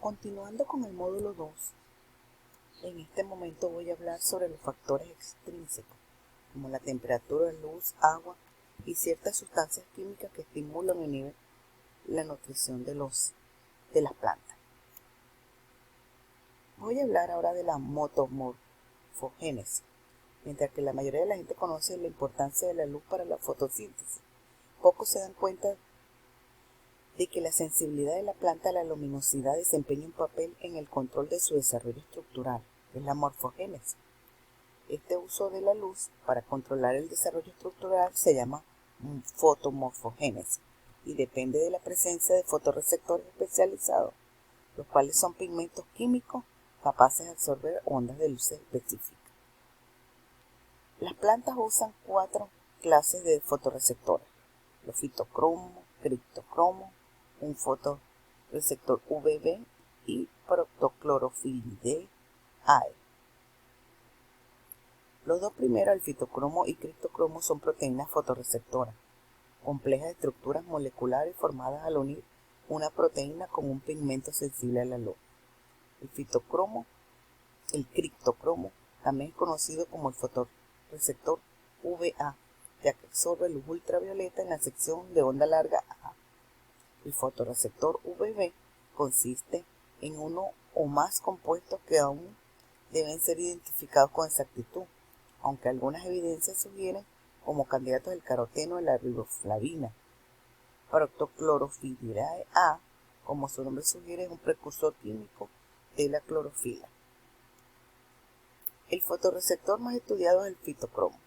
Continuando con el módulo 2, en este momento voy a hablar sobre los factores extrínsecos, como la temperatura, luz, agua y ciertas sustancias químicas que estimulan y inhiben la nutrición de las plantas. Voy a hablar ahora de la motomorfogénesis. Mientras que la mayoría de la gente conoce la importancia de la luz para la fotosíntesis, pocos se dan cuenta de que la sensibilidad de la planta a la luminosidad desempeña un papel en el control de su desarrollo estructural, que es la morfogénesis. Este uso de la luz para controlar el desarrollo estructural se llama fotomorfogénesis y depende de la presencia de fotorreceptores especializados, los cuales son pigmentos químicos capaces de absorber ondas de luz específicas. Las plantas usan 4 clases de fotorreceptores: los fitocromos, criptocromos, un fotorreceptor UVB y Proctochlorophyllidae AE. Los dos primeros, el fitocromo y criptocromo, son proteínas fotorreceptoras, complejas estructuras moleculares formadas al unir una proteína con un pigmento sensible a la luz. El criptocromo, también es conocido como el fotorreceptor UVA, ya que absorbe luz ultravioleta en la sección de onda larga A. El fotorreceptor UVB consiste en uno o más compuestos que aún deben ser identificados con exactitud, aunque algunas evidencias sugieren como candidatos el caroteno y la riboflavina. Proctochlorophyllidae A, como su nombre sugiere, es un precursor químico de la clorofila. El fotorreceptor más estudiado es el fitocromo.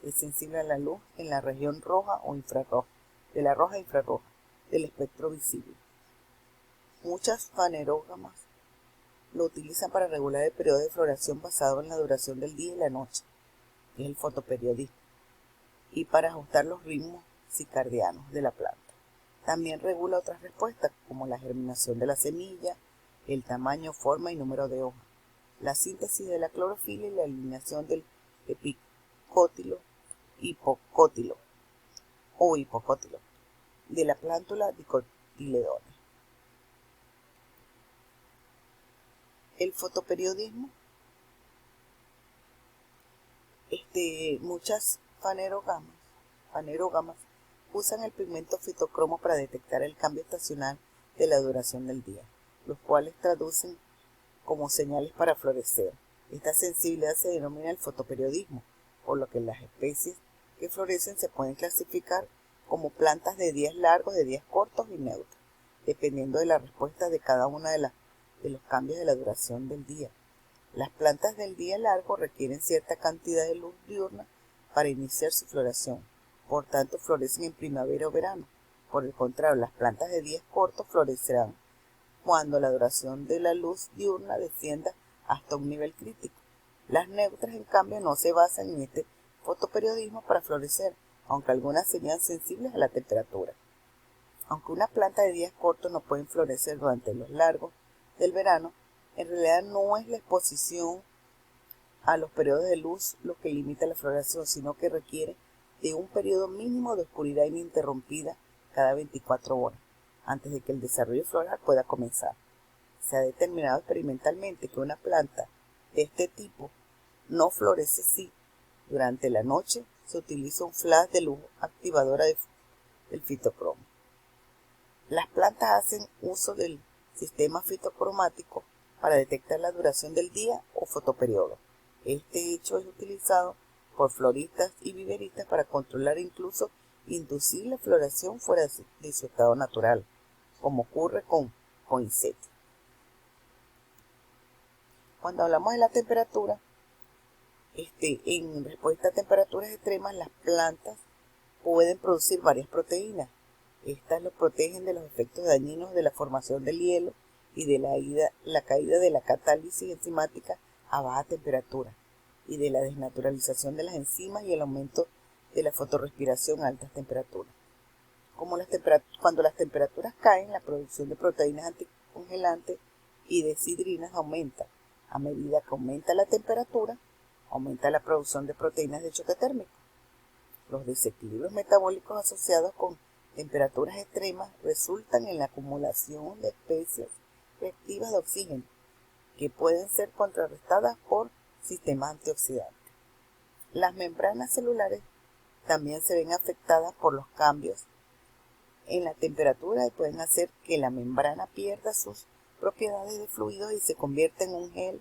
Es sensible a la luz en la región roja o infrarroja, de la roja a infrarroja, del espectro visible. Muchas fanerógamas lo utilizan para regular el periodo de floración basado en la duración del día y la noche, que es el fotoperiodismo, y para ajustar los ritmos circadianos de la planta. También regula otras respuestas, como la germinación de la semilla, el tamaño, forma y número de hojas, la síntesis de la clorofila y la eliminación del epicótilo, hipocótilo o hipocótilo de la plántula dicotiledone. El fotoperiodismo. Muchas fanerógamas usan el pigmento fitocromo para detectar el cambio estacional de la duración del día, los cuales traducen como señales para florecer. Esta sensibilidad se denomina el fotoperiodismo, por lo que las especies que florecen se pueden clasificar como plantas de días largos, de días cortos y neutros, dependiendo de la respuesta de cada una de los cambios de la duración del día. Las plantas del día largo requieren cierta cantidad de luz diurna para iniciar su floración, por tanto florecen en primavera o verano. Por el contrario, las plantas de días cortos florecerán cuando la duración de la luz diurna descienda hasta un nivel crítico. Las neutras, en cambio, no se basan en este fotoperiodismo para florecer, aunque algunas serían sensibles a la temperatura. Aunque una planta de días cortos no puede florecer durante los largos del verano, en realidad no es la exposición a los periodos de luz lo que limita la floración, sino que requiere de un periodo mínimo de oscuridad ininterrumpida cada 24 horas, antes de que el desarrollo floral pueda comenzar. Se ha determinado experimentalmente que una planta de este tipo no florece si durante la noche se utiliza un flash de luz activadora del fitocromo. Las plantas hacen uso del sistema fitocromático para detectar la duración del día o fotoperiodo. Este hecho es utilizado por floristas y viveristas para controlar e incluso inducir la floración fuera de su estado natural, como ocurre con insectos. Cuando hablamos de la temperatura, en respuesta a temperaturas extremas, las plantas pueden producir varias proteínas. Estas los protegen de los efectos dañinos de la formación del hielo y de la caída de la catálisis enzimática a baja temperatura y de la desnaturalización de las enzimas y el aumento de la fotorrespiración a altas temperaturas. Cuando las temperaturas caen, la producción de proteínas anticongelantes y de sidrinas aumenta. A medida que aumenta la temperatura, aumenta la producción de proteínas de choque térmico. Los desequilibrios metabólicos asociados con temperaturas extremas resultan en la acumulación de especies reactivas de oxígeno, que pueden ser contrarrestadas por sistemas antioxidantes. Las membranas celulares también se ven afectadas por los cambios en la temperatura y pueden hacer que la membrana pierda sus propiedades de fluido y se convierta en un gel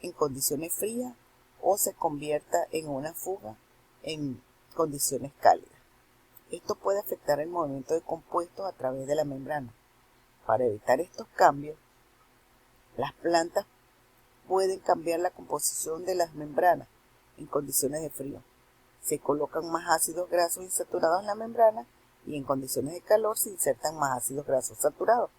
en condiciones frías o se convierta en una fuga en condiciones cálidas. Esto puede afectar el movimiento de compuestos a través de la membrana. Para evitar estos cambios, las plantas pueden cambiar la composición de las membranas en condiciones de frío. Se colocan más ácidos grasos insaturados en la membrana y en condiciones de calor se insertan más ácidos grasos saturados.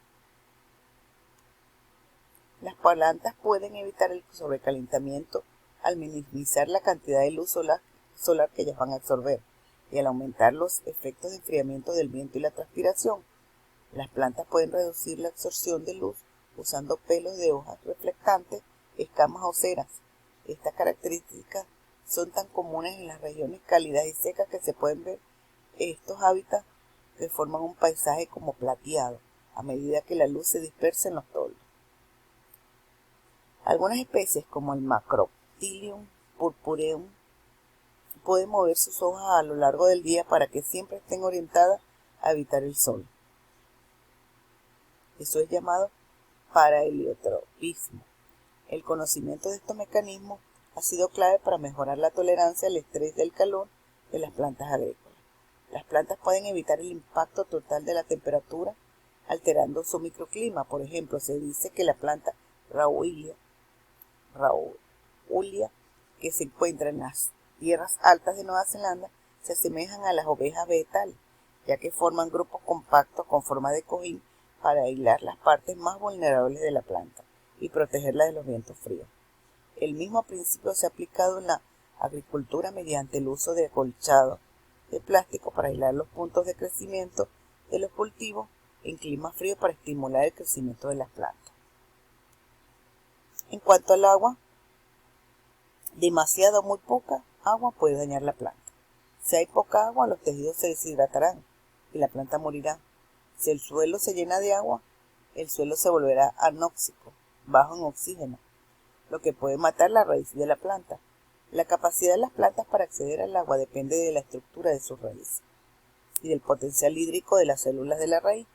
Las plantas pueden evitar el sobrecalentamiento al minimizar la cantidad de luz solar que ellas van a absorber y al aumentar los efectos de enfriamiento del viento y la transpiración. Las plantas pueden reducir la absorción de luz usando pelos de hojas reflectantes, escamas o ceras. Estas características son tan comunes en las regiones cálidas y secas que se pueden ver estos hábitats que forman un paisaje como plateado a medida que la luz se dispersa en los toldos. Algunas especies como el Macroptylium purpureum pueden mover sus hojas a lo largo del día para que siempre estén orientadas a evitar el sol. Eso es llamado paraheliotropismo. El conocimiento de estos mecanismos ha sido clave para mejorar la tolerancia al estrés del calor de las plantas agrícolas. Las plantas pueden evitar el impacto total de la temperatura alterando su microclima. Por ejemplo, se dice que la planta Rauwillia, que se encuentra en las tierras altas de Nueva Zelanda, se asemejan a las ovejas vegetales, ya que forman grupos compactos con forma de cojín para aislar las partes más vulnerables de la planta y protegerla de los vientos fríos. El mismo principio se ha aplicado en la agricultura mediante el uso de acolchado de plástico para aislar los puntos de crecimiento de los cultivos en clima frío para estimular el crecimiento de las plantas. En cuanto al agua, demasiada o muy poca agua puede dañar la planta. Si hay poca agua, los tejidos se deshidratarán y la planta morirá. Si el suelo se llena de agua, el suelo se volverá anóxico, bajo en oxígeno, lo que puede matar la raíz de la planta. La capacidad de las plantas para acceder al agua depende de la estructura de sus raíces y del potencial hídrico de las células de la raíz.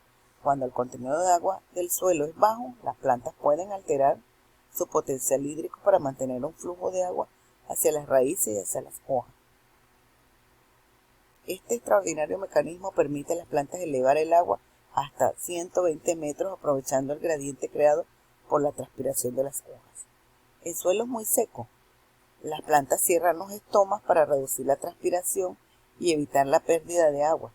Cuando el contenido de agua del suelo es bajo, las plantas pueden alterar su potencial hídrico para mantener un flujo de agua hacia las raíces y hacia las hojas. Este extraordinario mecanismo permite a las plantas elevar el agua hasta 120 metros aprovechando el gradiente creado por la transpiración de las hojas. En suelos muy secos, las plantas cierran los estomas para reducir la transpiración y evitar la pérdida de agua.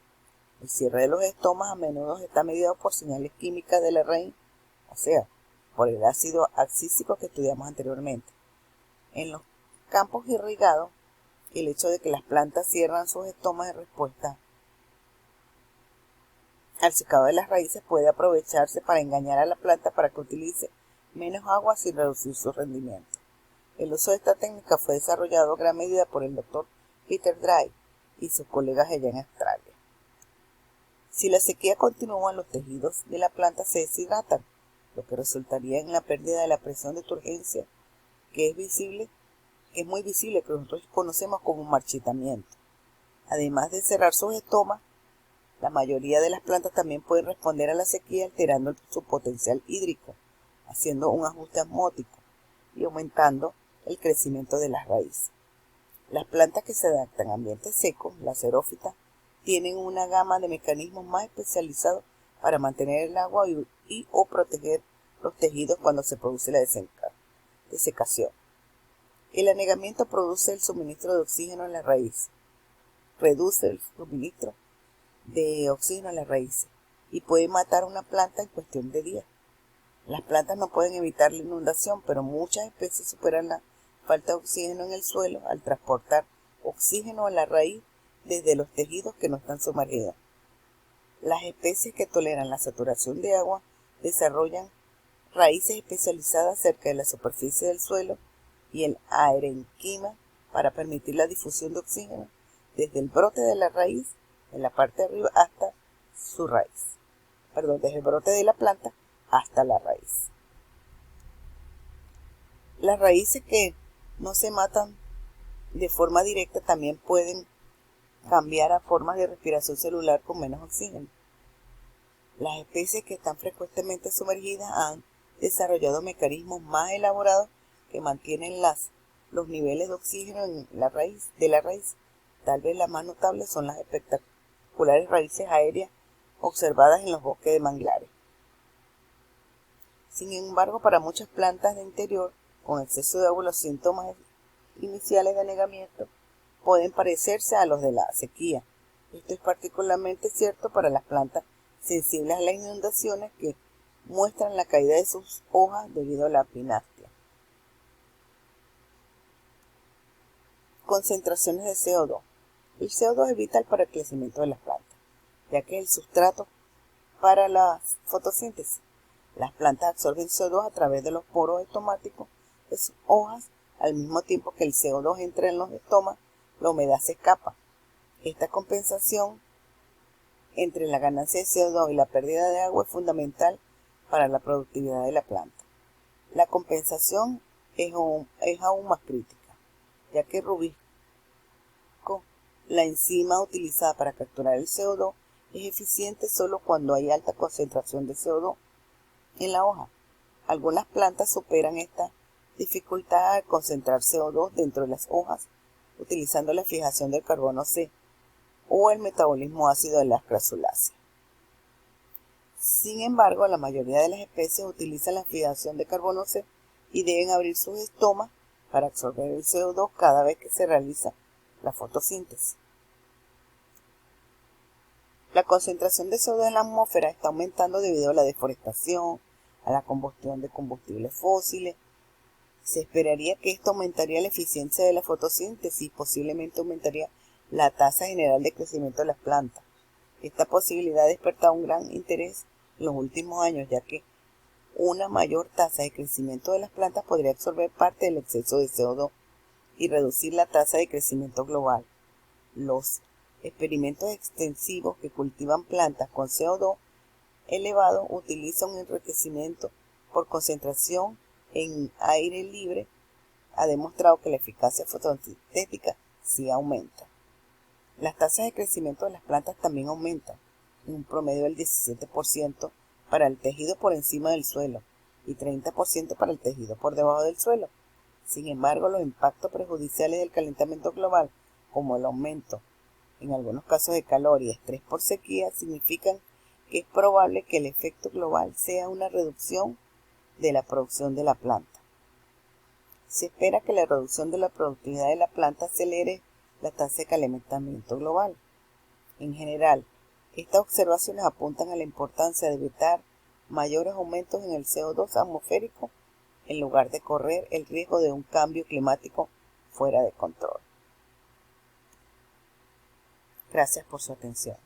El cierre de los estomas a menudo está mediado por señales químicas de la raíz, o sea, por el ácido abscísico que estudiamos anteriormente. En los campos irrigados, el hecho de que las plantas cierran sus estomas en respuesta al secado de las raíces puede aprovecharse para engañar a la planta para que utilice menos agua sin reducir su rendimiento. El uso de esta técnica fue desarrollado en gran medida por el Dr. Peter Dry y sus colegas allá en Australia. Si la sequía continúa, los tejidos de la planta se deshidratan, lo que resultaría en la pérdida de la presión de turgencia, que es muy visible, que nosotros conocemos como marchitamiento. Además de cerrar sus estomas, la mayoría de las plantas también pueden responder a la sequía alterando su potencial hídrico, haciendo un ajuste osmótico y aumentando el crecimiento de las raíces. Las plantas que se adaptan a ambientes secos, las xerófitas, tienen una gama de mecanismos más especializados para mantener el agua y o proteger los tejidos cuando se produce la desecación. El anegamiento produce el suministro de oxígeno en la raíz, reduce el suministro de oxígeno en las raíces y puede matar a una planta en cuestión de días. Las plantas no pueden evitar la inundación, pero muchas especies superan la falta de oxígeno en el suelo al transportar oxígeno a la raíz desde los tejidos que no están sumergidos. Las especies que toleran la saturación de agua desarrollan raíces especializadas cerca de la superficie del suelo y el aerenquima para permitir la difusión de oxígeno desde el brote de la raíz en la parte de arriba hasta su raíz. Desde el brote de la planta hasta la raíz. Las raíces que no se matan de forma directa también pueden cambiar a formas de respiración celular con menos oxígeno. Las especies que están frecuentemente sumergidas han desarrollado mecanismos más elaborados que mantienen los niveles de oxígeno de la raíz. Tal vez las más notables son las espectaculares raíces aéreas observadas en los bosques de manglares. Sin embargo, para muchas plantas de interior, con exceso de agua, los síntomas iniciales de anegamiento pueden parecerse a los de la sequía. Esto es particularmente cierto para las plantas sensibles a las inundaciones que muestran la caída de sus hojas debido a la pinastia. Concentraciones de CO2. El CO2 es vital para el crecimiento de las plantas, ya que es el sustrato para la fotosíntesis. Las plantas absorben CO2 a través de los poros estomáticos de sus hojas, al mismo tiempo que el CO2 entra en los estomas, la humedad se escapa. Esta compensación entre la ganancia de CO2 y la pérdida de agua es fundamental para la productividad de la planta. La compensación es aún más crítica, ya que rubisco, la enzima utilizada para capturar el CO2, es eficiente solo cuando hay alta concentración de CO2 en la hoja. Algunas plantas superan esta dificultad al concentrar CO2 dentro de las hojas, utilizando la fijación del carbono C o el metabolismo ácido de las crasuláceas. Sin embargo, la mayoría de las especies utilizan la fijación de carbono C y deben abrir sus estomas para absorber el CO2 cada vez que se realiza la fotosíntesis. La concentración de CO2 en la atmósfera está aumentando debido a la deforestación, a la combustión de combustibles fósiles. Se esperaría que esto aumentaría la eficiencia de la fotosíntesis y posiblemente aumentaría la tasa general de crecimiento de las plantas. Esta posibilidad ha despertado un gran interés en los últimos años, ya que una mayor tasa de crecimiento de las plantas podría absorber parte del exceso de CO2 y reducir la tasa de crecimiento global. Los experimentos extensivos que cultivan plantas con CO2 elevado utilizan un enriquecimiento por concentración en aire libre. Ha demostrado que la eficacia fotosintética sí aumenta. Las tasas de crecimiento de las plantas también aumentan, en un promedio del 17% para el tejido por encima del suelo y 30% para el tejido por debajo del suelo. Sin embargo, los impactos perjudiciales del calentamiento global, como el aumento en algunos casos de calor y estrés por sequía, significan que es probable que el efecto global sea una reducción de la producción de la planta. Se espera que la reducción de la productividad de la planta acelere la tasa de calentamiento global. En general, estas observaciones apuntan a la importancia de evitar mayores aumentos en el CO2 atmosférico en lugar de correr el riesgo de un cambio climático fuera de control. Gracias por su atención.